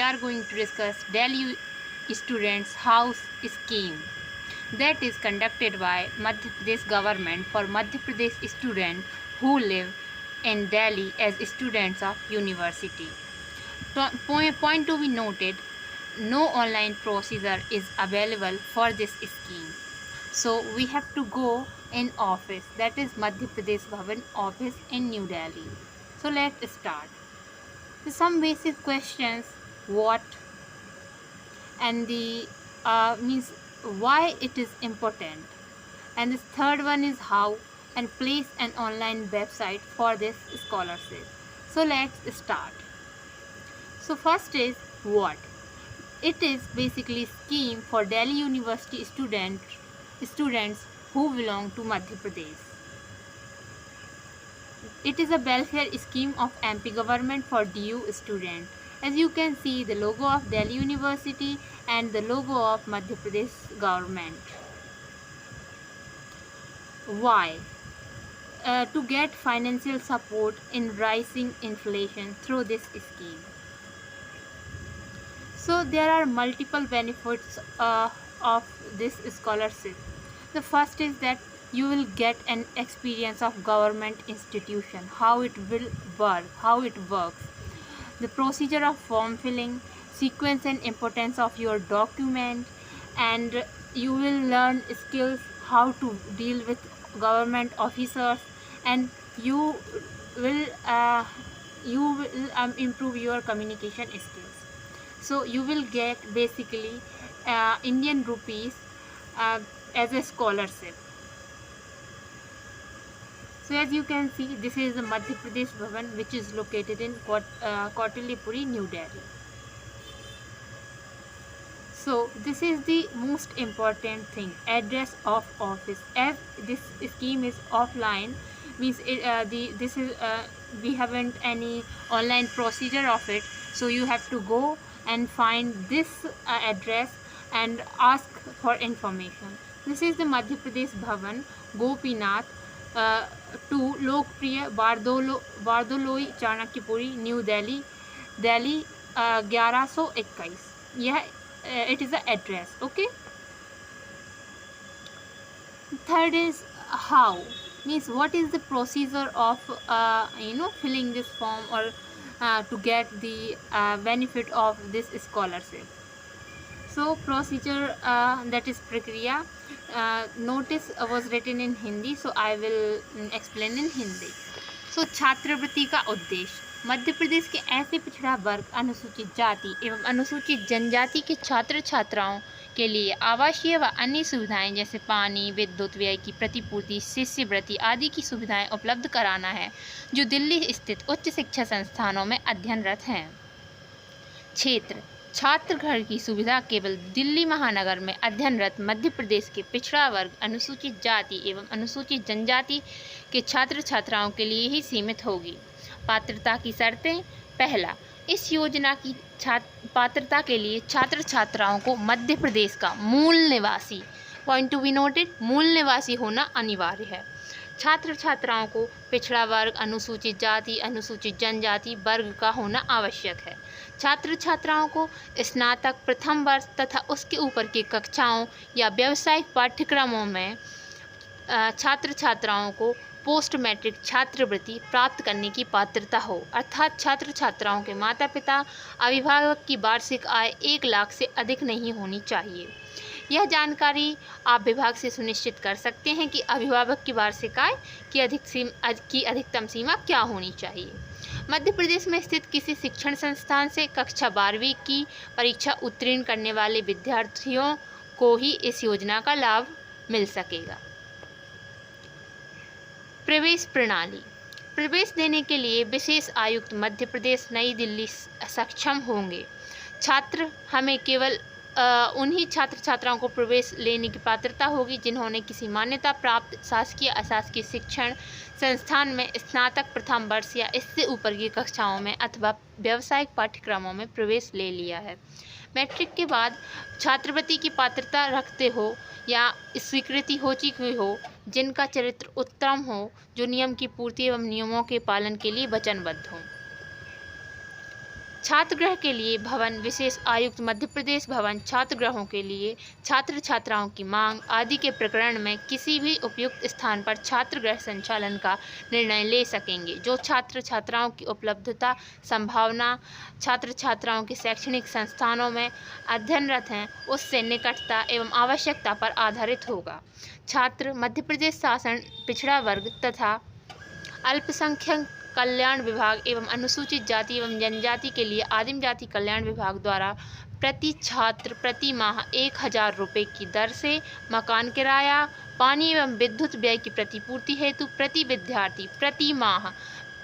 are going to discuss Delhi Students House Scheme that is conducted by Madhya Pradesh government for Madhya Pradesh students who live in Delhi as students of university. Point to be noted, no online procedure is available for this scheme. So we have to go in office, that is Madhya Pradesh Bhavan office in New Delhi. So let's start. So some basic questions: what and the means why it is important, and the third one is how, and place an online website for this scholarship. So let's start. So first is what. It is basically scheme for Delhi University students who belong to Madhya Pradesh. It is a welfare scheme of MP government for DU students. As you can see, the logo of Delhi University and the logo of Madhya Pradesh government. Why? To get financial support in rising inflation through this scheme. So there are multiple benefits of this scholarship. The first is that you will get an experience of government institution, how it will work, how it works, the procedure of form filling, sequence and importance of your document, and you will learn skills how to deal with government officers, and you will improve your communication skills. So you will get basically Indian rupees as a scholarship. So as you can see, this is the Madhya Pradesh Bhavan, which is located in Kautilapuri, New Delhi. So this is the most important thing, address of office. As this scheme is offline, means we haven't any online procedure of it. So you have to go and find this address and ask for information. This is the Madhya Pradesh Bhavan, Gopinath 2, Lokpriya Bardoloi Chanakyapuri, New Delhi, Delhi 1121. यह it is the address. Okay. Third is how, means what is the procedure of filling this form or to get the benefit of this scholarship. So procedure, that is prakriya. Notice was written in Hindi, so I will explain in Hindi. So छात्रवृत्ति का उद्देश्य, मध्य प्रदेश के ऐसे पिछड़ा वर्ग, अनुसूचित जाति एवं अनुसूचित जनजाति के छात्र छात्राओं के लिए आवासीय व अन्य सुविधाएं जैसे पानी, विद्युत व्यय की प्रतिपूर्ति, शिष्यवृत्ति आदि की सुविधाएं उपलब्ध कराना है जो दिल्ली स्थित उच्च शिक्षा संस्थानों में अध्ययनरत हैं। क्षेत्र, छात्र घर की सुविधा केवल दिल्ली महानगर में अध्ययनरत मध्य प्रदेश के पिछड़ा वर्ग, अनुसूचित जाति एवं अनुसूचित जनजाति के छात्र छात्राओं के लिए ही सीमित होगी। पात्रता की शर्तें, पहला, इस योजना की पात्रता के लिए छात्र छात्राओं को मध्य प्रदेश का मूल निवासी, पॉइंट टू बी नोटेड, मूल निवासी होना अनिवार्य है। छात्र छात्राओं को पिछड़ा वर्ग, अनुसूचित जाति, अनुसूचित जनजाति वर्ग का होना आवश्यक है। छात्र छात्राओं को स्नातक प्रथम वर्ष तथा उसके ऊपर की कक्षाओं या व्यावसायिक पाठ्यक्रमों में छात्र छात्राओं को पोस्ट मैट्रिक छात्रवृत्ति प्राप्त करने की पात्रता हो, अर्थात छात्र छात्राओं के माता पिता अभिभावक की वार्षिक आय 1 लाख से अधिक नहीं होनी चाहिए। यह जानकारी आप विभाग से सुनिश्चित कर सकते हैं कि अभिभावक की वार्षिक आय की अधिकतम सीमा क्या होनी चाहिए। मध्य प्रदेश में स्थित किसी शिक्षण संस्थान से कक्षा 12वीं की परीक्षा उत्तीर्ण करने वाले विद्यार्थियों को ही इस योजना का लाभ मिल सकेगा। प्रवेश प्रणाली, प्रवेश देने के लिए विशेष आयुक्त मध्य प्रदेश नई दिल्ली सक्षम होंगे। छात्र हमें केवल उन्हीं छात्र छात्राओं को प्रवेश लेने की पात्रता होगी जिन्होंने किसी मान्यता प्राप्त शासकीय अशासकीय शिक्षण संस्थान में स्नातक प्रथम वर्ष या इससे ऊपर की कक्षाओं में अथवा व्यावसायिक पाठ्यक्रमों में प्रवेश ले लिया है। मैट्रिक के बाद छात्रवृत्ति की पात्रता रखते हो या स्वीकृति हो चुकी हो, जिनका चरित्र उत्तम हो, जो नियम की पूर्ति एवं नियमों के पालन के लिए वचनबद्ध हो। छात्रगृह के लिए भवन विशेष आयुक्त मध्य प्रदेश भवन छात्रगृहों के लिए छात्र छात्राओं की मांग आदि के प्रकरण में किसी भी उपयुक्त स्थान पर छात्रगृह संचालन का निर्णय ले सकेंगे। जो छात्र छात्राओं की उपलब्धता संभावना छात्र छात्राओं के शैक्षणिक संस्थानों में अध्ययनरत हैं उससे निकटता एवं आवश्यकता पर आधारित होगा। छात्र मध्य प्रदेश शासन पिछड़ा वर्ग तथा अल्पसंख्यक कल्याण विभाग एवं अनुसूचित जाति एवं जनजाति के लिए आदिम जाति कल्याण विभाग द्वारा प्रति छात्र प्रति माह 1000 रुपये की दर से मकान किराया पानी एवं विद्युत व्यय की प्रतिपूर्ति हेतु प्रति विद्यार्थी प्रति माह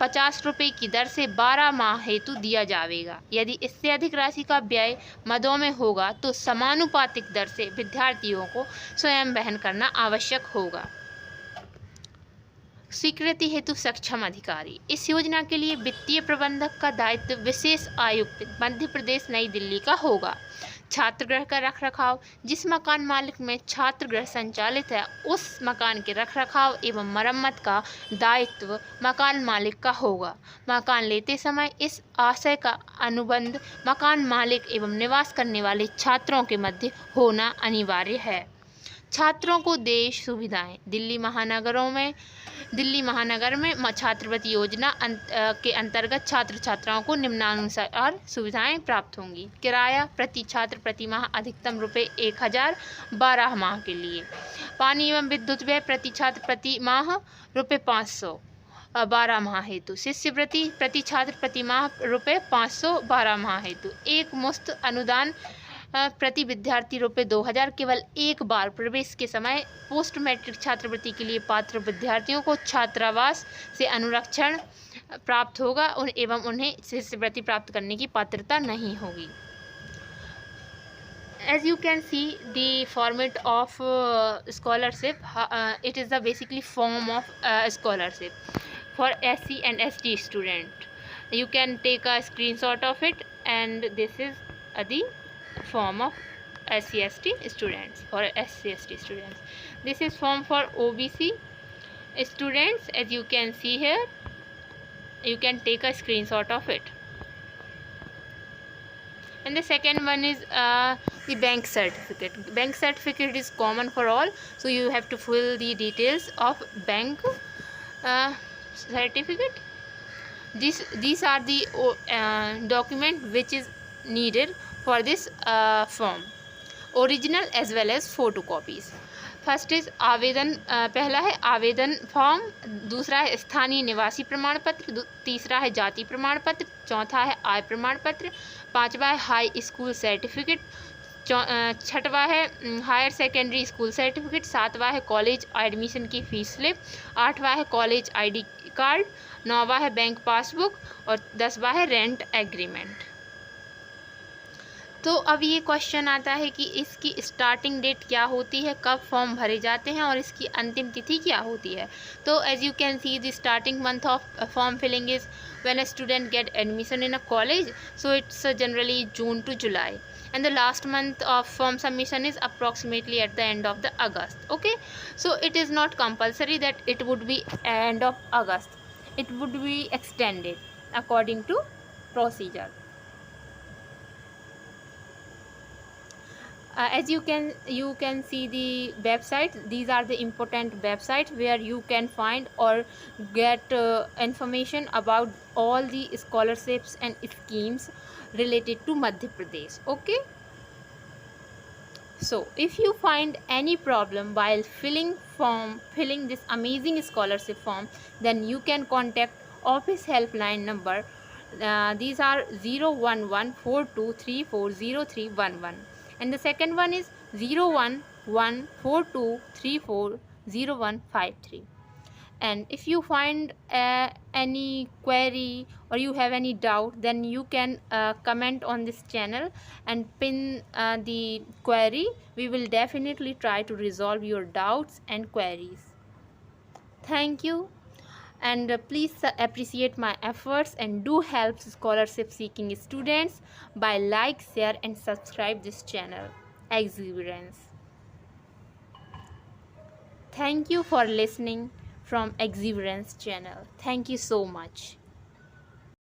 50 रुपये की दर से 12 माह हेतु दिया जाएगा। यदि इससे अधिक राशि का व्यय मदों में होगा तो समानुपातिक दर से विद्यार्थियों को स्वयं वहन करना आवश्यक होगा। स्वीकृति हेतु सक्षम अधिकारी। इस योजना के लिए वित्तीय प्रबंधक का दायित्व विशेष आयुक्त मध्य प्रदेश नई दिल्ली का होगा। छात्रगृह का रखरखाव। जिस मकान मालिक में छात्रगृह संचालित है उस मकान के रखरखाव एवं मरम्मत का दायित्व मकान मालिक का होगा। मकान लेते समय इस आशय का अनुबंध मकान मालिक एवं निवास करने वाले छात्रों के मध्य होना अनिवार्य है। छात्रों को देश सुविधाएं। दिल्ली महानगर में छात्रवृत्ति योजना के अंतर्गत छात्र छात्राओं को निम्नानुसार सुविधाएं प्राप्त होंगी। किराया प्रति छात्र प्रति माह अधिकतम रुपये 1000 12 माह के लिए। पानी एवं विद्युत व्यय प्रति छात्र प्रति माह रुपये 500 12 माह हेतु। शिष्यवृत्ति प्रति छात्र प्रति माह रुपये 500 12 माह हेतु। एक मुश्त अनुदान प्रति विद्यार्थी रुपये 2000 केवल एक बार प्रवेश के समय। पोस्ट मैट्रिक छात्रवृत्ति के लिए पात्र विद्यार्थियों को छात्रावास से अनुरक्षण प्राप्त होगा एवं उन्हें शिष्यवृत्ति प्राप्त करने की पात्रता नहीं होगी। As you can see the format of scholarship, it is the basically form of scholarship for SC and ST student. You can take a screenshot of it, and this is the form of SC/ST students or SC/ST students. This is form for OBC students. As you can see here, you can take a screenshot of it. And the second one is the bank certificate. Bank certificate is common for all, so you have to fill the details of bank certificate. These are the document which is needed for this form, original as well as photocopies. First is आवेदन, पहला है आवेदन form, दूसरा है स्थानीय निवासी प्रमाण पत्र, तीसरा है जाति प्रमाण पत्र, चौथा है आय प्रमाण पत्र, पांचवा है हाई स्कूल सर्टिफिकेट, छठवा है हायर सेकेंडरी स्कूल सर्टिफिकेट, सातवां है कॉलेज एडमिशन की फीस स्लिप, आठवां है कॉलेज आईडी कार्ड, नौवां है बैंक पासबुक और 10वां है रेंट एग्रीमेंट। तो अब ये क्वेश्चन आता है कि इसकी स्टार्टिंग डेट क्या होती है, कब फॉर्म भरे जाते हैं और इसकी अंतिम तिथि क्या होती है। तो as you can see the starting month of form filling is when a student get admission in a college, so it's generally June to July, and the last month of form submission is approximately at the end of the August. Okay, so it is not compulsory that it would be end of August, it would be extended according to procedure. As you can see the website, these are the important websites where you can find or get information about all the scholarships and schemes related to Madhya Pradesh. Okay, so if you find any problem while filling this amazing scholarship form, then you can contact office helpline number. These are 01142340311, and the second one is 01142340153. And if you find any query or you have any doubt, then you can comment on this channel and pin the query. We will definitely try to resolve your doubts and queries. Thank you, and please appreciate my efforts and do help scholarship seeking students by like, share and subscribe this channel, Exuberance. Thank you for listening from Exuberance channel. Thank you so much.